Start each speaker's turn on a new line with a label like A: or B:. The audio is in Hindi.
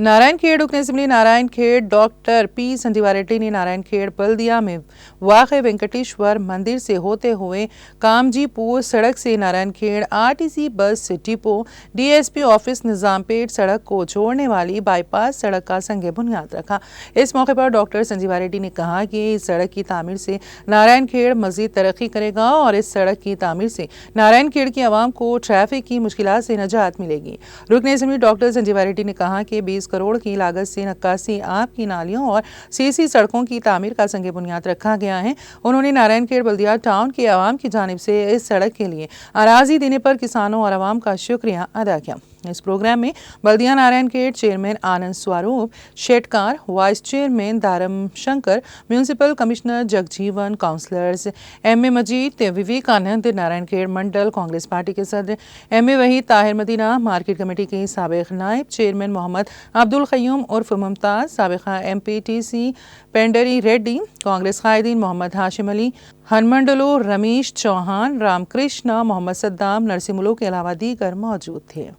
A: नारायणखेड़ रुकन assembly Narayankhed doctor P Sanjeeva Reddy ने नारायणखेड़ बल्दिया में वाक़ वेंकटेश्वर मंदिर से होते हुए कामजीपुर सड़क से Narayankhed RTC bus depot DSP office Nizampet सड़क को जोड़ने वाली बाईपास सड़क का संग बुनियाद रखा। इस मौके पर डॉक्टर संजीवा रेड्डी ने कहा कि इस सड़क की तामीर से नारायणखेड़ मज़ीद तरक्की करेगा और इस सड़क की तामीर से नारायणखेड़ की आवाम को ट्रैफिक की मुश्किलात से निजात मिलेगी। रुकन असम्बली डॉक्टर संजीवा रेड्डी ने कहा कि 20 करोड़ की लागत से 81 आब की नालियों और सीसी सड़कों की तामीर का संग बुनियाद रखा गया है। उन्होंने नारायणखेड़ बल्दिया टाउन के आवाम की जानिब से इस सड़क के लिए अराजी देने पर किसानों और आवाम का शुक्रिया अदा किया। इस प्रोग्राम में बल्दिया Narayankhed chairman Anand Swaroop Shetkar, vice chairman Daram Shankar, municipal commissioner Jagjivan, councillors M A Majeed, Vivekanand, Narayankhed mandal Congress party के सदर M A Waheed, Tahir Madina, market committee के साबिक नायब चेयरमैन मोहम्मद अब्दुल क़य्यूम उर्फ मुमताज़, साबिक़ा MPTC पेंडरी रेड्डी, कांग्रेस कायदीन मोहम्मद हाशिम अली, हनमंडलो, रमेश चौहान, रामकृष्ण, मोहम्मद सद्दाम, नरसिमुलो के अलावा दीगर मौजूद थे।